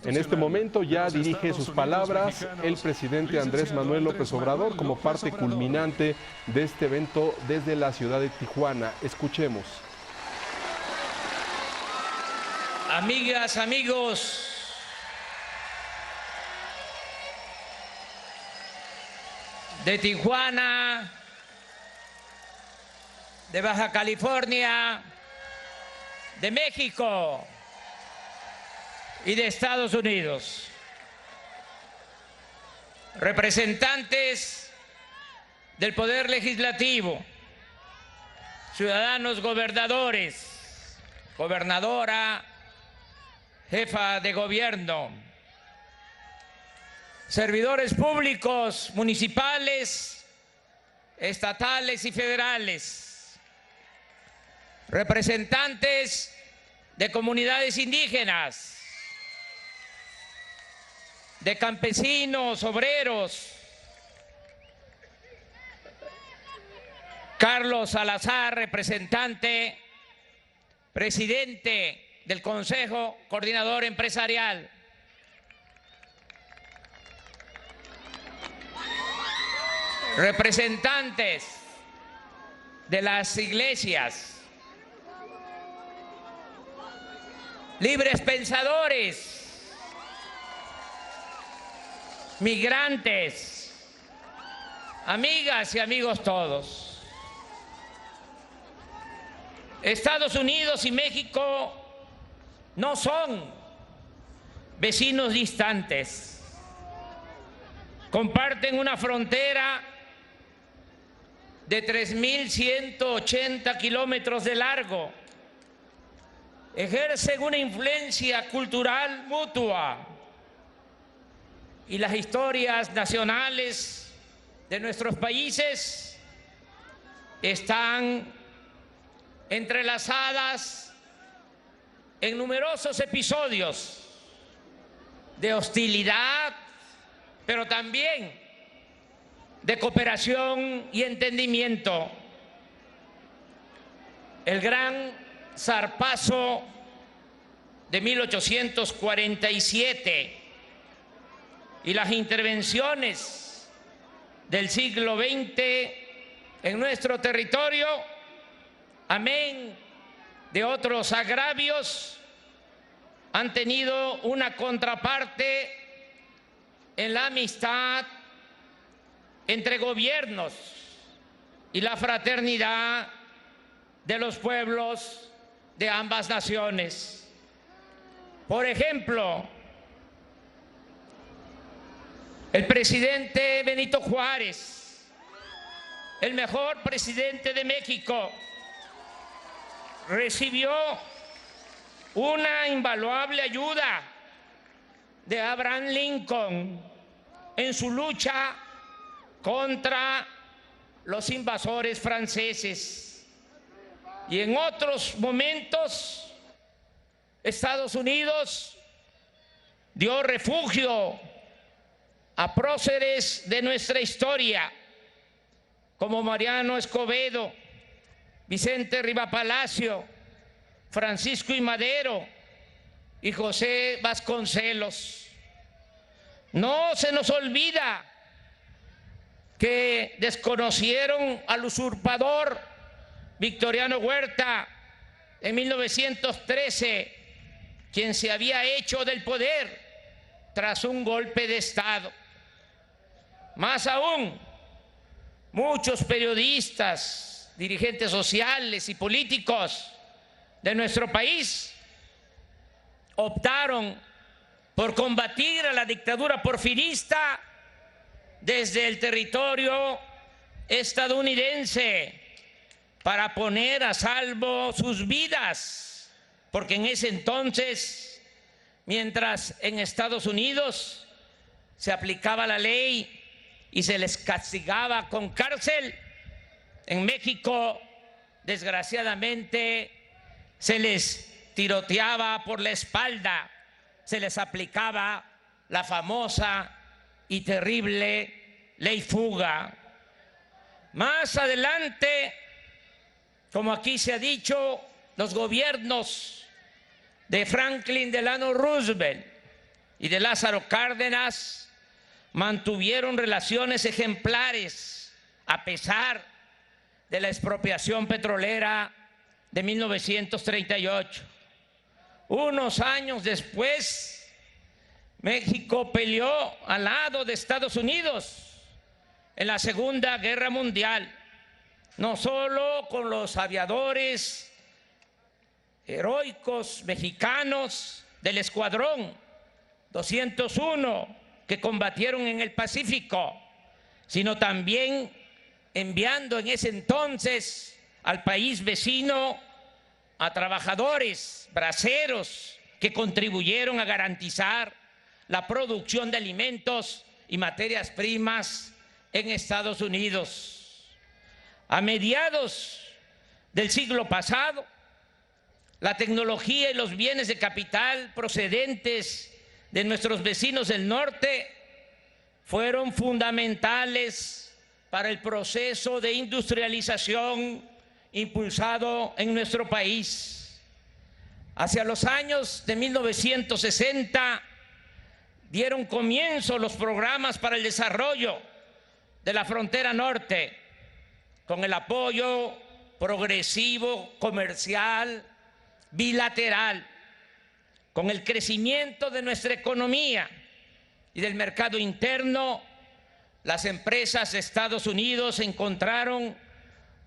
En este momento ya dirige sus palabras el presidente Andrés Manuel López Obrador como parte culminante de este evento desde la ciudad de Tijuana. Escuchemos. Amigas, amigos, de Tijuana, de Baja California, de México y de Estados Unidos, representantes del Poder Legislativo, ciudadanos gobernadores, gobernadora, jefa de gobierno, servidores públicos, municipales, estatales y federales, representantes de comunidades indígenas, de campesinos, obreros, Carlos Salazar, representante, presidente del Consejo Coordinador Empresarial, representantes de las iglesias, libres pensadores, migrantes, amigas y amigos todos. Estados Unidos y México no son vecinos distantes. Comparten una frontera de 3.180 kilómetros de largo. Ejercen una influencia cultural mutua. Y las historias nacionales de nuestros países están entrelazadas en numerosos episodios de hostilidad, pero también de cooperación y entendimiento. El gran zarpazo de 1847 y las intervenciones del siglo XX en nuestro territorio, amén de otros agravios, han tenido una contraparte en la amistad entre gobiernos y la fraternidad de los pueblos de ambas naciones. Por ejemplo, el presidente Benito Juárez, el mejor presidente de México, recibió una invaluable ayuda de Abraham Lincoln en su lucha contra los invasores franceses. Y en otros momentos, Estados Unidos dio refugio a próceres de nuestra historia, como Mariano Escobedo, Vicente Rivapalacio, Francisco I. Madero y José Vasconcelos. No se nos olvida que desconocieron al usurpador Victoriano Huerta en 1913, quien se había hecho del poder tras un golpe de Estado. Más aún, muchos periodistas, dirigentes sociales y políticos de nuestro país optaron por combatir a la dictadura porfirista desde el territorio estadounidense para poner a salvo sus vidas, porque en ese entonces, mientras en Estados Unidos se aplicaba la ley y se les castigaba con cárcel, en México, desgraciadamente, se les tiroteaba por la espalda, se les aplicaba la famosa y terrible ley fuga. Más adelante, como aquí se ha dicho, los gobiernos de Franklin Delano Roosevelt y de Lázaro Cárdenas mantuvieron relaciones ejemplares a pesar de la expropiación petrolera de 1938. Unos años después, México peleó al lado de Estados Unidos en la Segunda Guerra Mundial, no solo con los aviadores heroicos mexicanos del Escuadrón 201 que combatieron en el Pacífico, sino también enviando en ese entonces al país vecino a trabajadores braceros que contribuyeron a garantizar la producción de alimentos y materias primas en Estados Unidos. A mediados del siglo pasado, la tecnología y los bienes de capital procedentes de nuestros vecinos del norte fueron fundamentales para el proceso de industrialización impulsado en nuestro país. Hacia los años de 1960 dieron comienzo los programas para el desarrollo de la frontera norte, con el apoyo progresivo, comercial, bilateral, con el crecimiento de nuestra economía y del mercado interno. Las empresas de Estados Unidos encontraron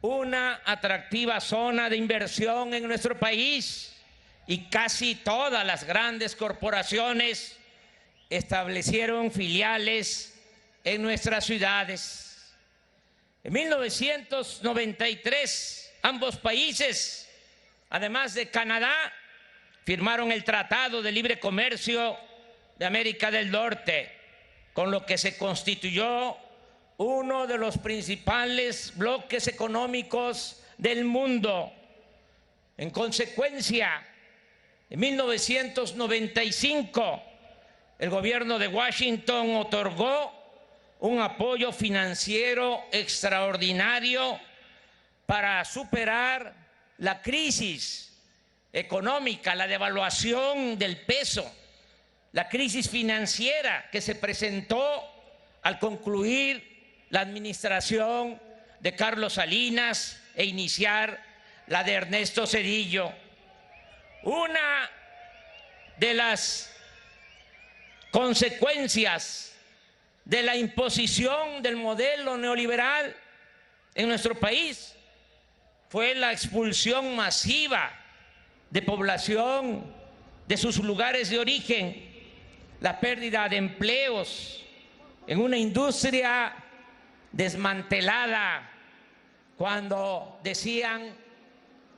una atractiva zona de inversión en nuestro país y casi todas las grandes corporaciones establecieron filiales en nuestras ciudades. En 1993, ambos países, además de Canadá, firmaron el Tratado de Libre Comercio de América del Norte, con lo que se constituyó uno de los principales bloques económicos del mundo. En consecuencia, en 1995, el gobierno de Washington otorgó un apoyo financiero extraordinario para superar la crisis económica, la devaluación del peso, la crisis financiera que se presentó al concluir la administración de Carlos Salinas e iniciar la de Ernesto Zedillo. Una de las consecuencias de la imposición del modelo neoliberal en nuestro país fue la expulsión masiva de población de sus lugares de origen, la pérdida de empleos en una industria desmantelada, cuando decían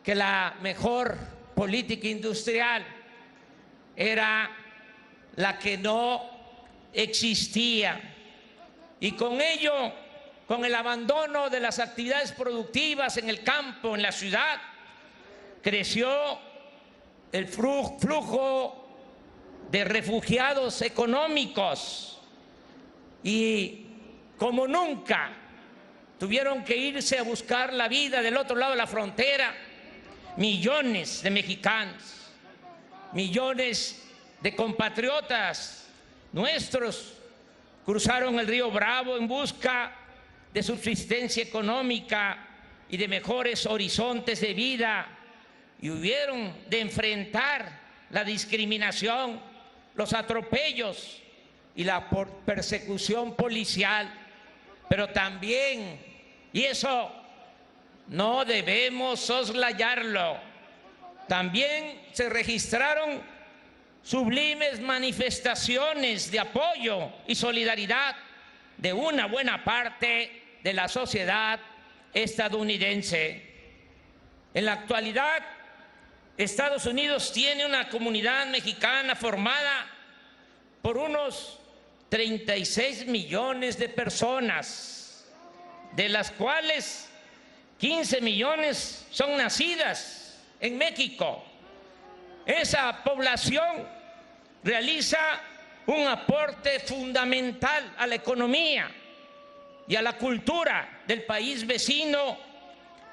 que la mejor política industrial era la que no existía. Y con ello, con el abandono de las actividades productivas en el campo, en la ciudad, creció el flujo de refugiados económicos y como nunca tuvieron que irse a buscar la vida del otro lado de la frontera millones de mexicanos, millones de compatriotas nuestros cruzaron el río Bravo en busca de subsistencia económica y de mejores horizontes de vida, y hubieron de enfrentar la discriminación, los atropellos y la persecución policial. Pero también, y eso no debemos soslayarlo, también se registraron sublimes manifestaciones de apoyo y solidaridad de una buena parte de la sociedad estadounidense. En la actualidad, Estados Unidos tiene una comunidad mexicana formada por unos 36 millones de personas, de las cuales 15 millones son nacidas en México. Esa población realiza un aporte fundamental a la economía y a la cultura del país vecino,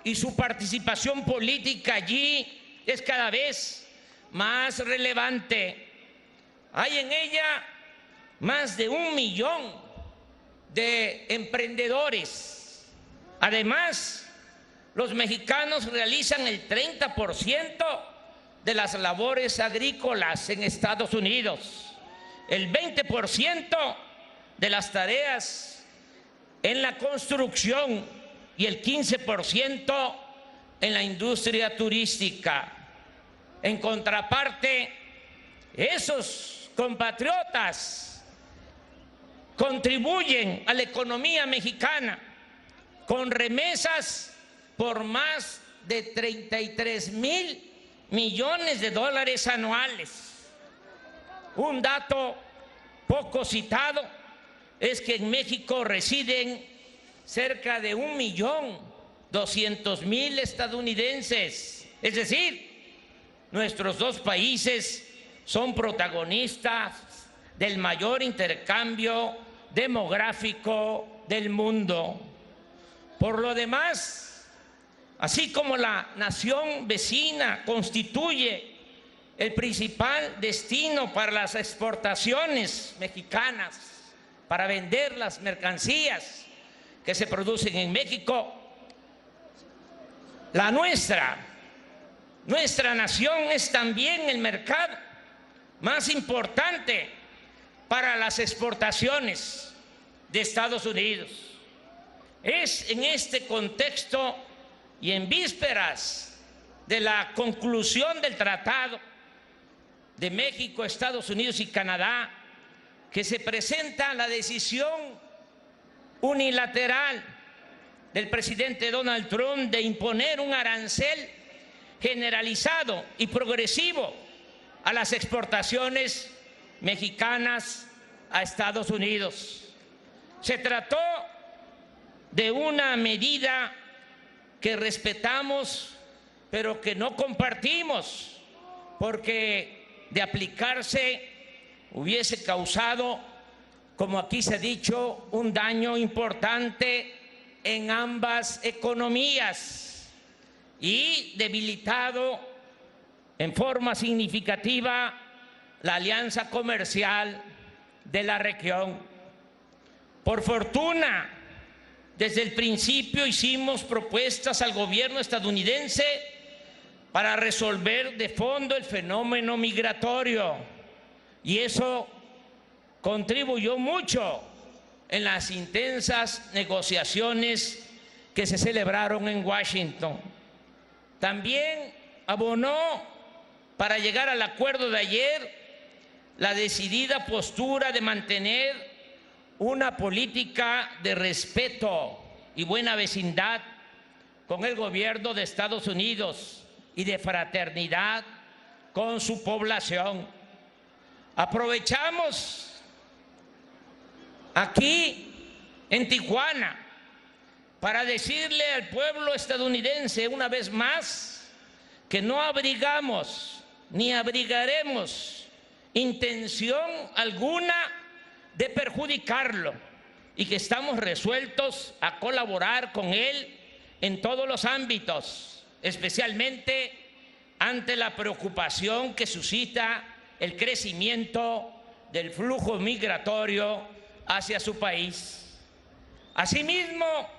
y su participación política allí es cada vez más relevante. Hay en ella más de 1 millón de emprendedores. Además, los mexicanos realizan el 30% de las labores agrícolas en Estados Unidos, el 20% de las tareas en la construcción y el 15% en la industria turística. En contraparte, esos compatriotas contribuyen a la economía mexicana con remesas por más de 33,000 millones de dólares anuales. Un dato poco citado es que en México residen cerca de 1.200.000 estadounidenses. Es decir, nuestros dos países son protagonistas del mayor intercambio demográfico del mundo. Por lo demás, así como la nación vecina constituye el principal destino para las exportaciones mexicanas, para vender las mercancías que se producen en México, la nuestra nación es también el mercado más importante para las exportaciones de Estados Unidos. Es en este contexto y en vísperas de la conclusión del Tratado de México, Estados Unidos y Canadá que se presenta la decisión unilateral del presidente Donald Trump de imponer un arancel generalizado y progresivo a las exportaciones mexicanas a Estados Unidos. Se trató de una medida que respetamos, pero que no compartimos, porque de aplicarse hubiese causado, como aquí se ha dicho, un daño importante en ambas economías y debilitado en forma significativa la alianza comercial de la región. Por fortuna, desde el principio hicimos propuestas al gobierno estadounidense para resolver de fondo el fenómeno migratorio, y eso contribuyó mucho en las intensas negociaciones que se celebraron en Washington. También abonó para llegar al acuerdo de ayer la decidida postura de mantener una política de respeto y buena vecindad con el gobierno de Estados Unidos y de fraternidad con su población. Aprovechamos aquí en Tijuana para decirle al pueblo estadounidense una vez más que no abrigamos ni abrigaremos intención alguna de perjudicarlo y que estamos resueltos a colaborar con él en todos los ámbitos, especialmente ante la preocupación que suscita el crecimiento del flujo migratorio hacia su país. Asimismo,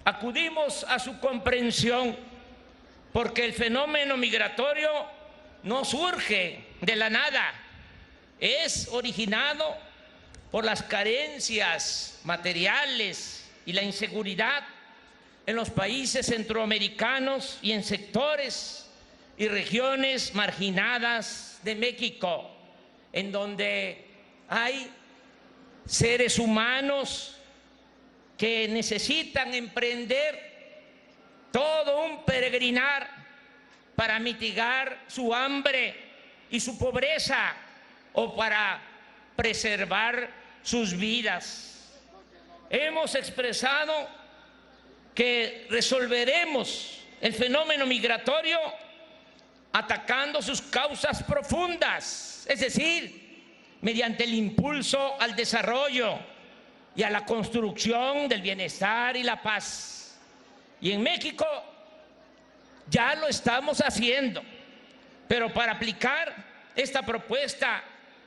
acudimos a su comprensión porque el fenómeno migratorio no surge de la nada, es originado por las carencias materiales y la inseguridad en los países centroamericanos y en sectores y regiones marginadas de México, en donde hay seres humanos que necesitan emprender todo un peregrinar para mitigar su hambre y su pobreza o para preservar sus vidas. Hemos expresado que resolveremos el fenómeno migratorio atacando sus causas profundas, es decir, mediante el impulso al desarrollo y a la construcción del bienestar y la paz. Y en México ya lo estamos haciendo, pero para aplicar esta propuesta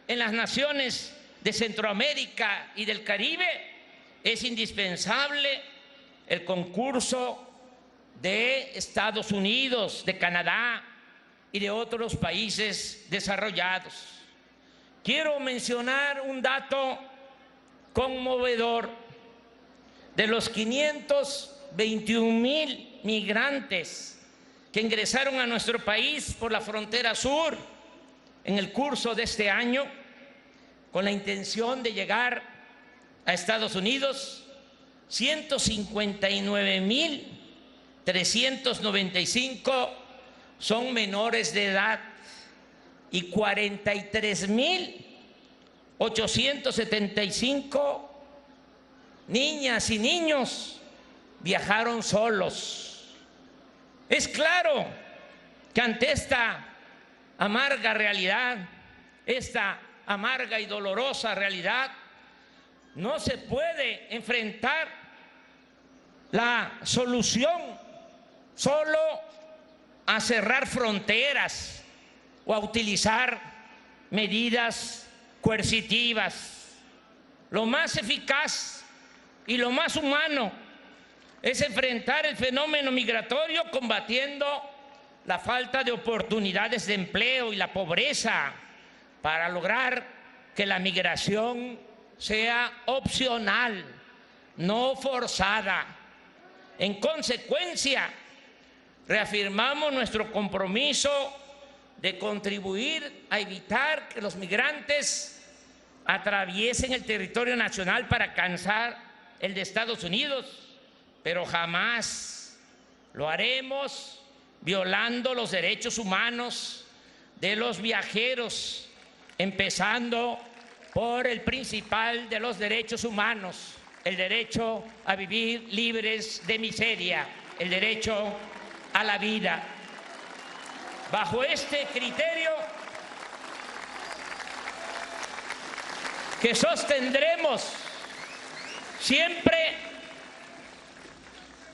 en las naciones de Centroamérica y del Caribe, es indispensable el concurso de Estados Unidos, de Canadá y de otros países desarrollados. Quiero mencionar un dato conmovedor. De los 521,000 migrantes que ingresaron a nuestro país por la frontera sur en el curso de este año, con la intención de llegar a Estados Unidos, 159,395 son menores de edad y 43,875 niñas y niños viajaron solos. Es claro que ante esta amarga realidad, esta amarga y dolorosa realidad, no se puede enfrentar la solución solo a cerrar fronteras o a utilizar medidas coercitivas. Lo más eficaz y lo más humano es enfrentar el fenómeno migratorio combatiendo la falta de oportunidades de empleo y la pobreza para lograr que la migración sea opcional, no forzada. En consecuencia, reafirmamos nuestro compromiso de contribuir a evitar que los migrantes atraviesen el territorio nacional para alcanzar el de Estados Unidos, pero jamás lo haremos violando los derechos humanos de los viajeros, empezando por el principal de los derechos humanos, el derecho a vivir libres de miseria, el derecho a la vida. Bajo este criterio que sostendremos siempre,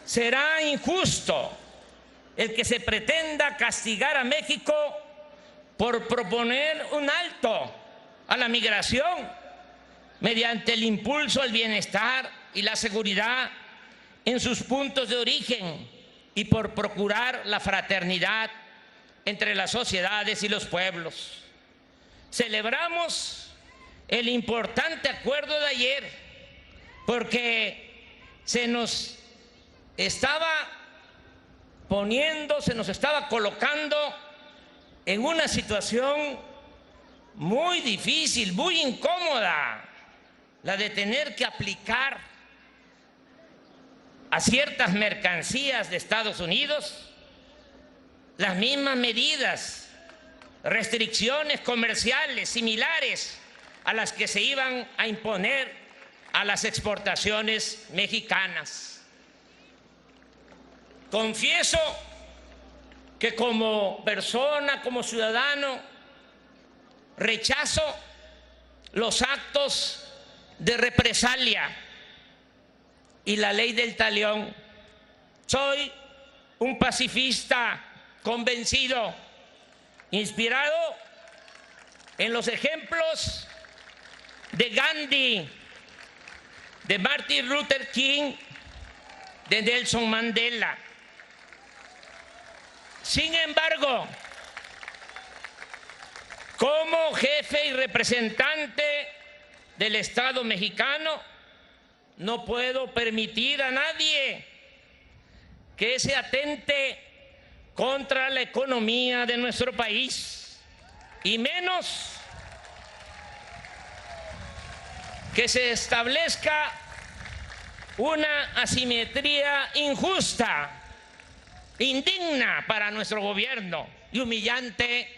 será injusto el que se pretenda castigar a México por proponer un alto a la migración mediante el impulso al bienestar y la seguridad en sus puntos de origen y por procurar la fraternidad entre las sociedades y los pueblos. Celebramos el importante acuerdo de ayer porque se nos estaba colocando en una situación muy difícil, muy incómoda, la de tener que aplicar a ciertas mercancías de Estados Unidos las mismas medidas, restricciones comerciales similares a las que se iban a imponer a las exportaciones mexicanas. Confieso que como persona, como ciudadano, rechazo los actos de represalia y la ley del talión. Soy un pacifista convencido, inspirado en los ejemplos de Gandhi, de Martin Luther King, de Nelson Mandela. Sin embargo, como jefe y representante del Estado mexicano, no puedo permitir a nadie que se atente contra la economía de nuestro país, y menos que se establezca una asimetría injusta, indigna para nuestro gobierno y humillante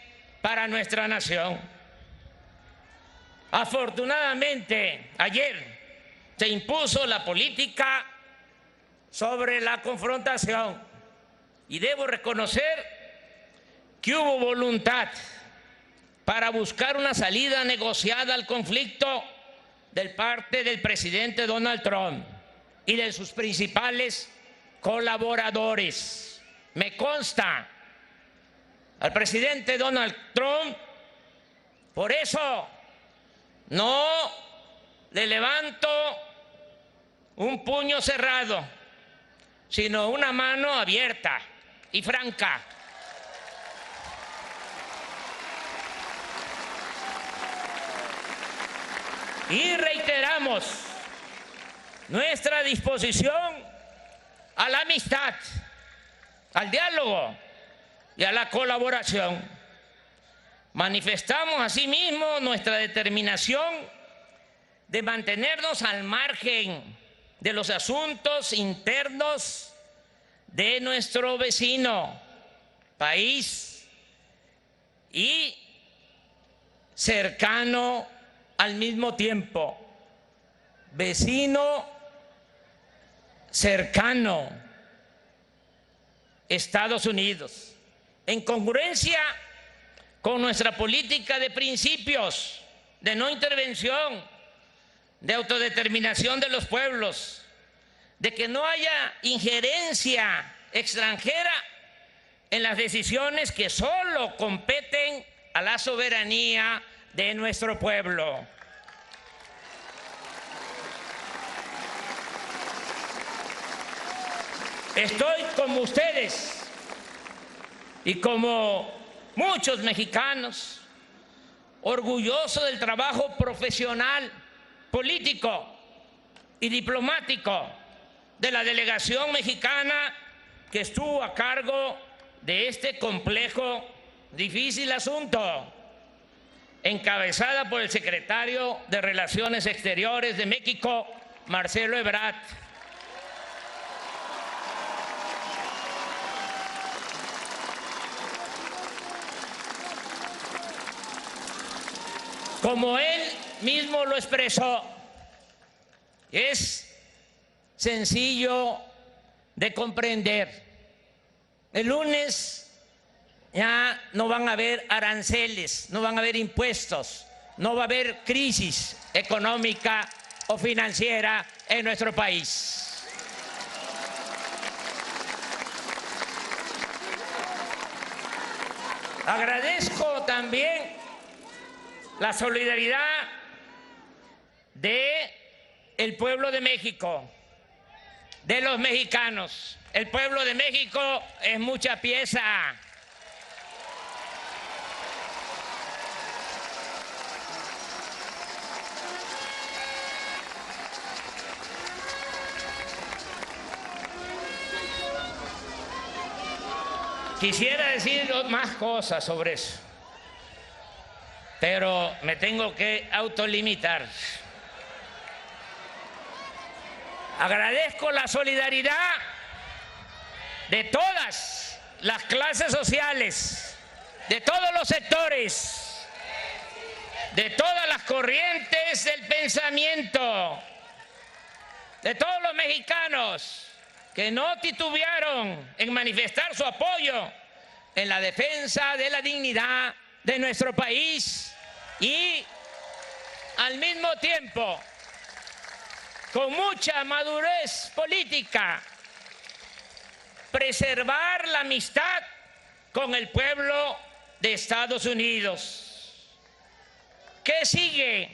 para nuestra nación. Afortunadamente, ayer se impuso la política sobre la confrontación y debo reconocer que hubo voluntad para buscar una salida negociada al conflicto de parte del presidente Donald Trump y de sus principales colaboradores. Me consta al presidente Donald Trump, por eso No le levanto un puño cerrado, sino una mano abierta y franca. Y reiteramos nuestra disposición a la amistad, al diálogo y a la colaboración. Manifestamos asimismo nuestra determinación de mantenernos al margen de los asuntos internos de nuestro vecino país y cercano al mismo tiempo, vecino cercano, Estados Unidos, en congruencia con nuestra política de principios, de no intervención, de autodeterminación de los pueblos, de que no haya injerencia extranjera en las decisiones que solo competen a la soberanía de nuestro pueblo. Estoy como ustedes y como muchos mexicanos, orgulloso del trabajo profesional, político y diplomático de la delegación mexicana que estuvo a cargo de este complejo, difícil asunto, encabezada por el secretario de Relaciones Exteriores de México, Marcelo Ebrard. Como él mismo lo expresó, es sencillo de comprender. El lunes ya no van a haber aranceles, no van a haber impuestos, no va a haber crisis económica o financiera en nuestro país. Agradezco también la solidaridad del pueblo de México, de los mexicanos. El pueblo de México es mucha pieza. Quisiera decir más cosas sobre eso, pero me tengo que autolimitar. Agradezco la solidaridad de todas las clases sociales, de todos los sectores, de todas las corrientes del pensamiento, de todos los mexicanos que no titubearon en manifestar su apoyo en la defensa de la dignidad de nuestro país y al mismo tiempo con mucha madurez política preservar la amistad con el pueblo de Estados Unidos. ¿Qué sigue?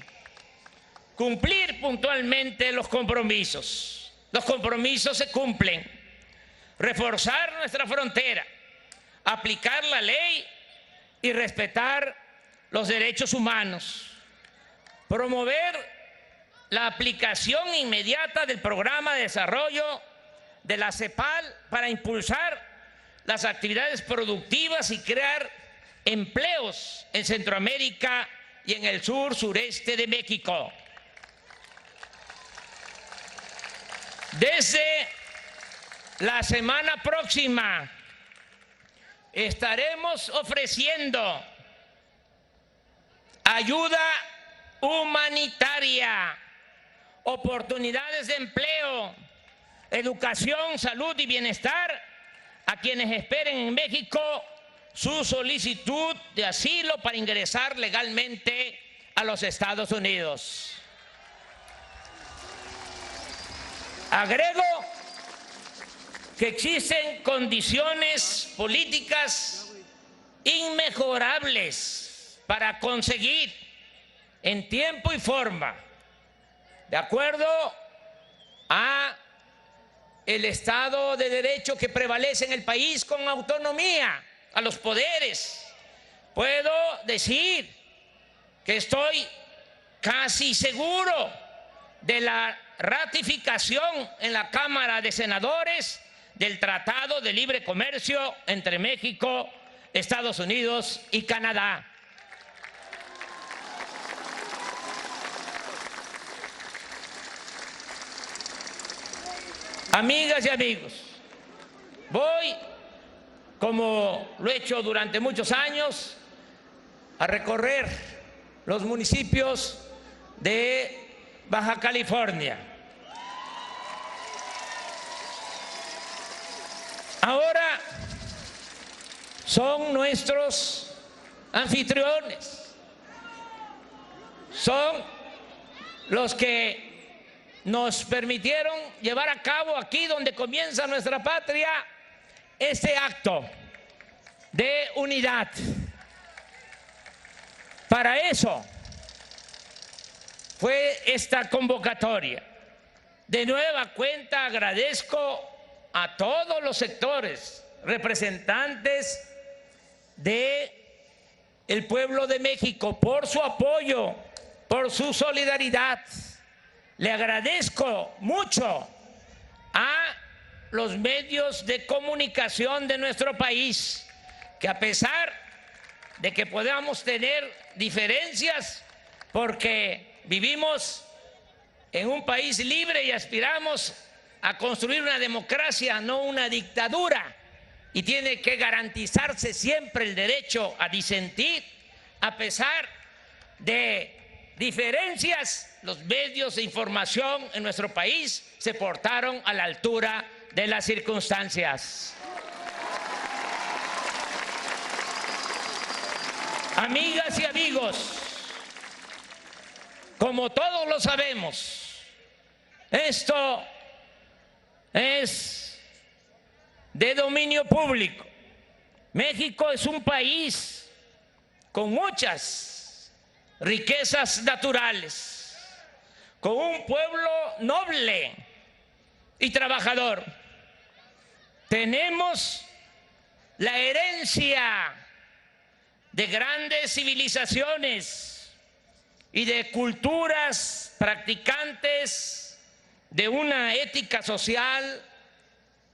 Cumplir puntualmente los compromisos. Los compromisos se cumplen. Reforzar nuestra frontera, aplicar la ley y respetar los derechos humanos. Promover la aplicación inmediata del programa de desarrollo de la CEPAL para impulsar las actividades productivas y crear empleos en Centroamérica y en el sur-sureste de México. Desde la semana próxima estaremos ofreciendo ayuda humanitaria, oportunidades de empleo, educación, salud y bienestar a quienes esperen en México su solicitud de asilo para ingresar legalmente a los Estados Unidos. Agrego que existen condiciones políticas inmejorables para conseguir en tiempo y forma, de acuerdo a el Estado de Derecho que prevalece en el país, con autonomía a los poderes. Puedo decir que estoy casi seguro de la ratificación en la Cámara de Senadores del Tratado de Libre Comercio entre México, Estados Unidos y Canadá. Amigas y amigos, voy, como lo he hecho durante muchos años, a recorrer los municipios de Baja California. Ahora son nuestros anfitriones, son los que nos permitieron llevar a cabo aquí donde comienza nuestra patria este acto de unidad. Para eso fue esta convocatoria. De nueva cuenta agradezco a todos los sectores, representantes del pueblo de México, por su apoyo, por su solidaridad. Le agradezco mucho a los medios de comunicación de nuestro país, que a pesar de que podamos tener diferencias, porque vivimos en un país libre y aspiramos a construir una democracia, no una dictadura, y tiene que garantizarse siempre el derecho a disentir. A pesar de diferencias, los medios de información en nuestro país se portaron a la altura de las circunstancias. Amigas y amigos, como todos lo sabemos, esto es de dominio público. México es un país con muchas riquezas naturales, con un pueblo noble y trabajador. Tenemos la herencia de grandes civilizaciones y de culturas practicantes de una ética social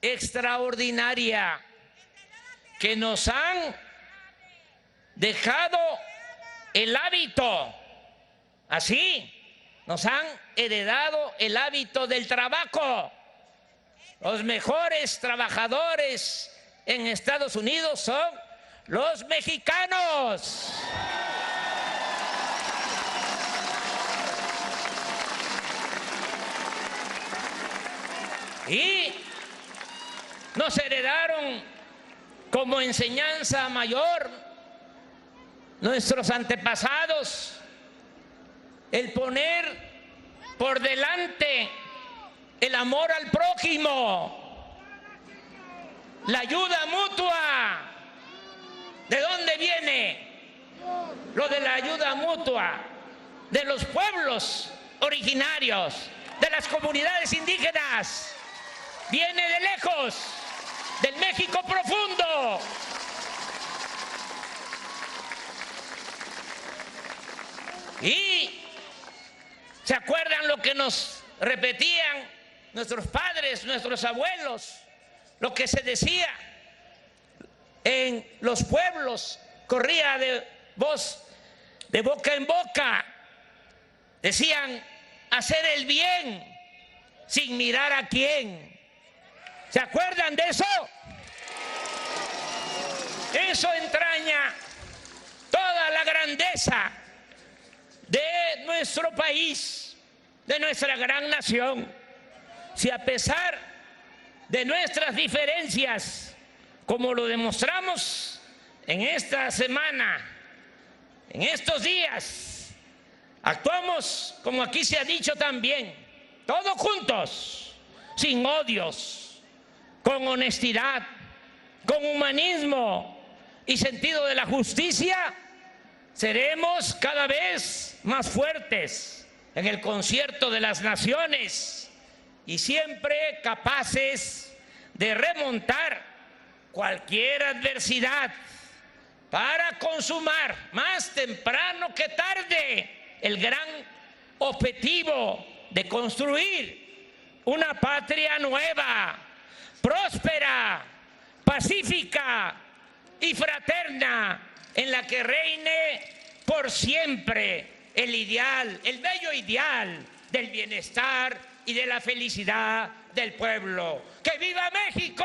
extraordinaria, que nos han dejado el hábito, así nos han heredado el hábito del trabajo. Los mejores trabajadores en Estados Unidos son los mexicanos. Y nos heredaron como enseñanza mayor nuestros antepasados el poner por delante el amor al prójimo, la ayuda mutua. ¿De dónde viene lo de la ayuda mutua? De los pueblos originarios, de las comunidades indígenas. Viene de lejos, del México profundo. Y ¿se acuerdan lo que nos repetían nuestros padres, nuestros abuelos? Lo que se decía en los pueblos, corría de voz, de boca en boca. Decían: hacer el bien sin mirar a quién. ¿Se acuerdan de eso? Eso entraña toda la grandeza de nuestro país, de nuestra gran nación. Si a pesar de nuestras diferencias, como lo demostramos en esta semana, en estos días, actuamos, como aquí se ha dicho también, todos juntos, sin odios, con honestidad, con humanismo y sentido de la justicia, seremos cada vez más fuertes en el concierto de las naciones y siempre capaces de remontar cualquier adversidad para consumar más temprano que tarde el gran objetivo de construir una patria nueva, próspera, pacífica y fraterna, en la que reine por siempre el ideal, el bello ideal del bienestar y de la felicidad del pueblo. ¡Que viva México!